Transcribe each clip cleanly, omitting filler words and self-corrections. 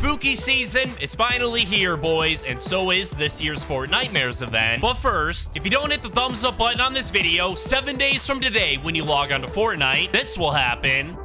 Spooky season is finally here, boys, and so is this year's Fortnitemares event. But first, if you don't hit the thumbs up button on this video, 7 days from today when you log on to Fortnite, this will happen.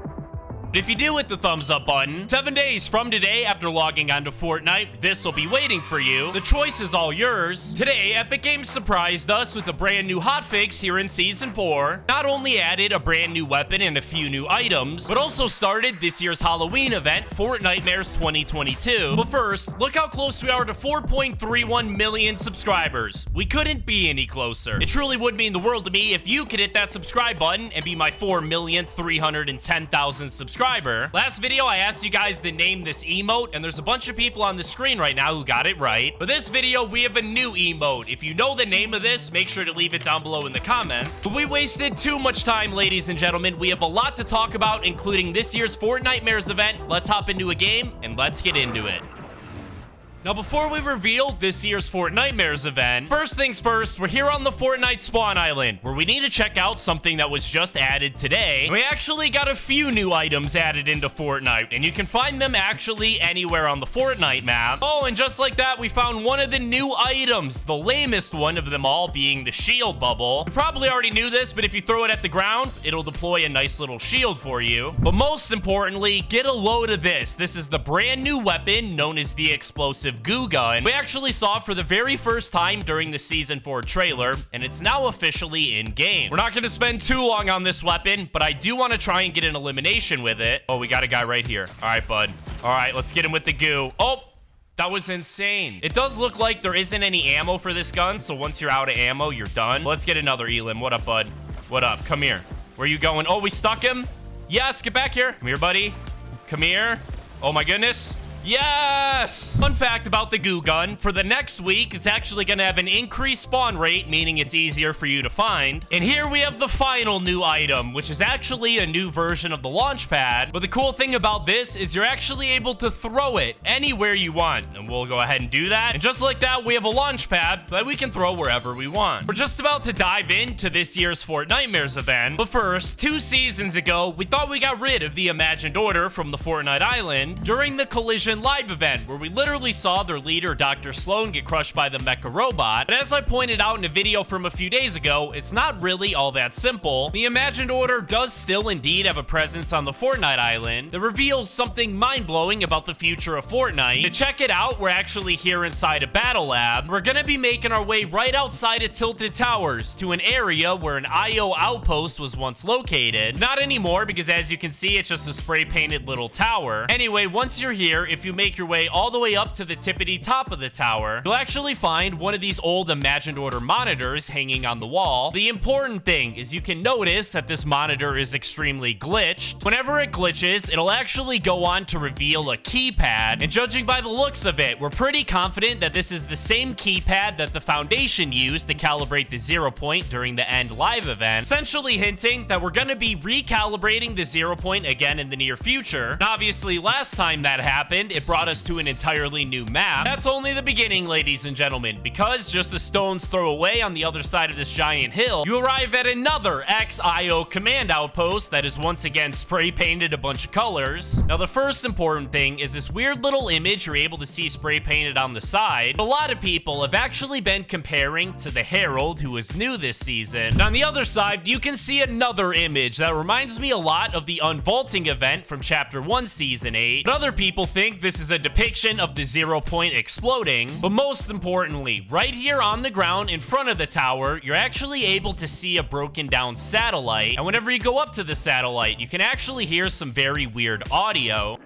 If you do hit the thumbs up button, 7 days from today after logging onto Fortnite, this will be waiting for you. The choice is all yours. Today, Epic Games surprised us with a brand new hotfix here in Season 4. Not only added a brand new weapon and a few new items, but also started this year's Halloween event, Fortnitemares 2022. But first, look how close we are to 4.31 million subscribers. We couldn't be any closer. It truly would mean the world to me if you could hit that subscribe button and be my 4,310,000 subscribers. Last video, I asked you guys to name this emote, and there's a bunch of people on the screen right now who got it right. But this video, we have a new emote. If you know the name of this, make sure to leave it down below in the comments. But we wasted too much time, ladies and gentlemen. We have a lot to talk about, including this year's Fortnitemares event. Let's hop into a game, and let's get into it. Now, before we reveal this year's Fortnitemares event, first things first, we're here on the Fortnite spawn island, where we need to check out something that was just added today. We actually got a few new items added into Fortnite, and you can find them actually anywhere on the Fortnite map. Oh, and just like that, we found one of the new items, the lamest one of them all being the shield bubble. You probably already knew this, but if you throw it at the ground, it'll deploy a nice little shield for you. But most importantly, get a load of this. This is the brand new weapon known as the explosive Goo Gun. We actually saw it for the very first time during the Season 4 trailer, and it's now officially in-game. We're not going to spend too long on this weapon, but I do want to try and get an elimination with it. Oh, we got a guy right here. All right, bud. All right, let's get him with the goo. Oh, that was insane. It does look like there isn't any ammo for this gun, so once you're out of ammo, you're done. Let's get another elim. What up, bud? What up? Come here. Where are you going? Oh, we stuck him? Yes, get back here. Come here, buddy. Come here. Oh, my goodness. Yes! Fun fact about the Goo Gun, for the next week, it's actually going to have an increased spawn rate, meaning it's easier for you to find. And here we have the final new item, which is actually a new version of the launch pad. But the cool thing about this is you're actually able to throw it anywhere you want. And we'll go ahead and do that. And just like that, we have a launch pad that we can throw wherever we want. We're just about to dive into this year's Fortnitemares event. But first, 2 seasons ago, we thought we got rid of the Imagined Order from the Fortnite Island during the Collision Live event, where we literally saw their leader, Dr. Sloan, get crushed by the mecha robot. But as I pointed out in a video from a few days ago, it's not really all that simple. The Imagined Order does still indeed have a presence on the Fortnite Island that reveals something mind-blowing about the future of Fortnite. To check it out, we're actually here inside a battle lab. We're gonna be making our way right outside of Tilted Towers to an area where an IO outpost was once located. Not anymore, because as you can see, it's just a spray-painted little tower. Anyway, once you're here, if you make your way all the way up to the tippity top of the tower, you'll actually find one of these old Imagined Order monitors hanging on the wall. The important thing is you can notice that this monitor is extremely glitched. Whenever it glitches, it'll actually go on to reveal a keypad, and judging by the looks of it, we're pretty confident that this is the same keypad that the Foundation used to calibrate the 0 point during the End Live event, essentially hinting that we're going to be recalibrating the 0 point again in the near future. And obviously, last time that happened, it brought us to an entirely new map. That's only the beginning, ladies and gentlemen, because just a stone's throw away on the other side of this giant hill, you arrive at another XIO command outpost that is once again spray painted a bunch of colors. Now, the first important thing is this weird little image you're able to see spray painted on the side. A lot of people have actually been comparing to the Herald, who is new this season. And on the other side, you can see another image that reminds me a lot of the Unvaulting event from Chapter 1, Season 8. But other people think this is a depiction of the 0 point exploding. But most importantly, right here on the ground in front of the tower, you're actually able to see a broken down satellite. And whenever you go up to the satellite, you can actually hear some very weird audio.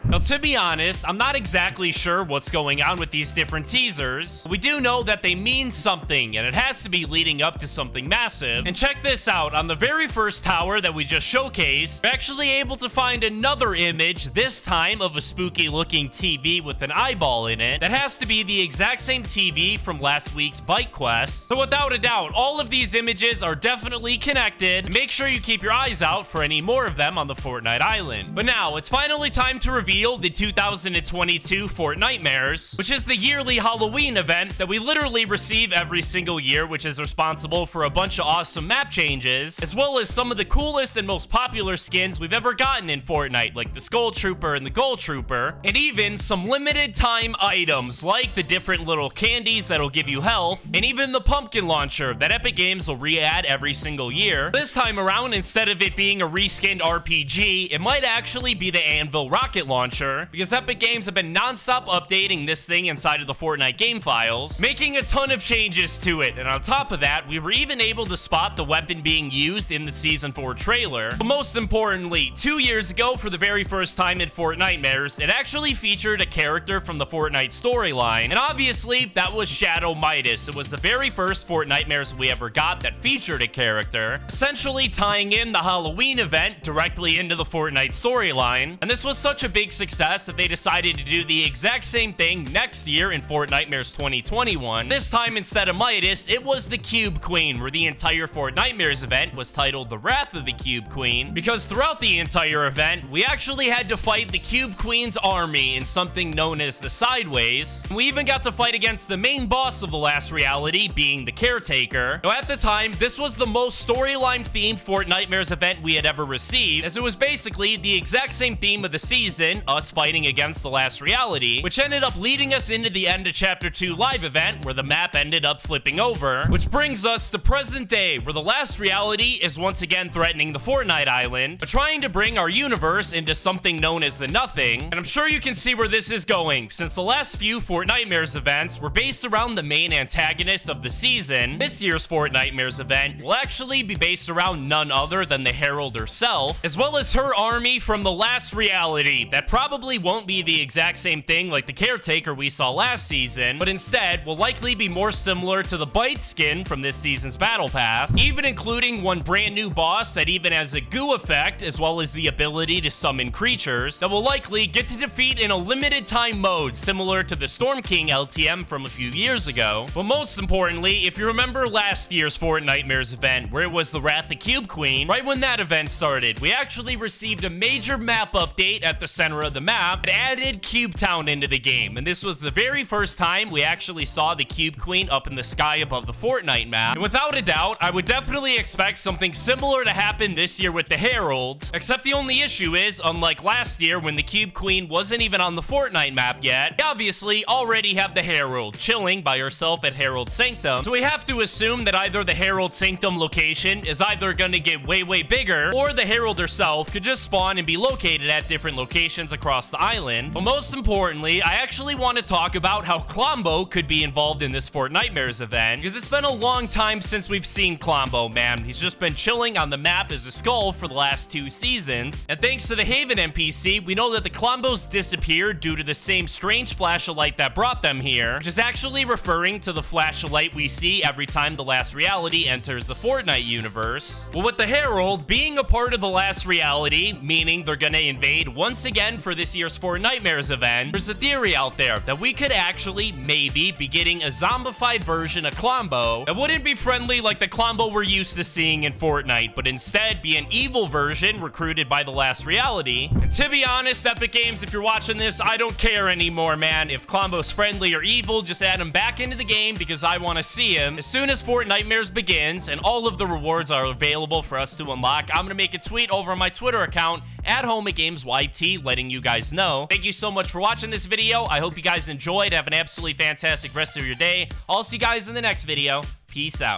Now, to be honest, I'm not exactly sure what's going on with these different teasers. We do know that they mean something, and it has to be leading up to something massive. And check this out. On the very first tower that we just showcased, we're actually able to find another image, this time of a spooky-looking TV with an eyeball in it. That has to be the exact same TV from last week's Bike Quest. So without a doubt, all of these images are definitely connected. Make sure you keep your eyes out for any more of them on the Fortnite Island. But now, it's finally time to reveal reveal the 2022 Fortnitemares, which is the yearly Halloween event that we literally receive every single year, which is responsible for a bunch of awesome map changes, as well as some of the coolest and most popular skins we've ever gotten in Fortnite, like the Skull Trooper and the Gold Trooper, and even some limited time items like the different little candies that'll give you health, and even the pumpkin launcher that Epic Games will re-add every single year. This time around, instead of it being a reskinned RPG, it might actually be the Anvil rocket launcher, because Epic Games have been non-stop updating this thing inside of the Fortnite game files, making a ton of changes to it. And on top of that, we were even able to spot the weapon being used in the Season 4 trailer. But most importantly, 2 years ago, for the very first time in Fortnitemares, it actually featured a character from the Fortnite storyline, and obviously, that was Shadow Midas. It was the very first Fortnitemares we ever got that featured a character, essentially tying in the Halloween event directly into the Fortnite storyline. And this was such a big success that they decided to do the exact same thing next year in Fortnitemares 2021. This time, instead of Midas, it was the Cube Queen, where the entire Fortnitemares event was titled The Wrath of the Cube Queen, because throughout the entire event, we actually had to fight the Cube Queen's army in something known as the Sideways. And we even got to fight against the main boss of the last reality, being the Caretaker. Now, at the time, this was the most storyline-themed Fortnitemares event we had ever received, as it was basically the exact same theme of the season, us fighting against the last reality, which ended up leading us into the end of Chapter 2 live event, where the map ended up flipping over, which brings us to present day, where the last reality is once again threatening the Fortnite island, but trying to bring our universe into something known as the Nothing. And I'm sure you can see where this is going, since the last few Fortnitemares events were based around the main antagonist of the season. This year's Fortnitemares event will actually be based around none other than the Herald herself, as well as her army from the last reality. That probably won't be the exact same thing like the Caretaker we saw last season, but instead will likely be more similar to the Bite skin from this season's Battle Pass, even including one brand new boss that even has a goo effect, as well as the ability to summon creatures that will likely get to defeat in a limited time mode, similar to the Storm King LTM from a few years ago. But most importantly, if you remember last year's Fortnitemares event, where it was the Wrath of the Cube Queen, right when that event started, we actually received a major map update at the center of the map that added Cube Town into the game. And this was the very first time we actually saw the Cube Queen up in the sky above the Fortnite map. And without a doubt, I would definitely expect something similar to happen this year with the Herald, except the only issue is, unlike last year when the Cube Queen wasn't even on the Fortnite map yet, we obviously already have the Herald chilling by herself at Herald Sanctum, so we have to assume that either the Herald Sanctum location is either going to get way bigger, or the Herald herself could just spawn and be located at different locations across the island. But most importantly, I actually want to talk about how Klombo could be involved in this Fortnitemares event, because it's been a long time since we've seen Klombo, man. He's just been chilling on the map as a skull for the last 2 seasons, and thanks to the Haven NPC, we know that the Klombos disappeared due to the same strange flashlight that brought them here, which is actually referring to the flashlight we see every time the last reality enters the Fortnite universe. Well, with the Herald being a part of the last reality, meaning they're gonna invade once again for this year's Fortnitemares event, there's a theory out there that we could actually maybe be getting a zombified version of Klombo that wouldn't be friendly like the Klombo we're used to seeing in Fortnite, but instead be an evil version recruited by the last reality. And to be honest, Epic Games, if you're watching this, I don't care anymore, man. If Klombo's friendly or evil, just add him back into the game, because I want to see him. As soon as Fortnitemares begins and all of the rewards are available for us to unlock, I'm gonna make a tweet over on my Twitter account at HomeGamesYT letting you guys know. Thank you so much for watching this video. I hope you guys enjoyed. Have an absolutely fantastic rest of your day. I'll see you guys in the next video. Peace out.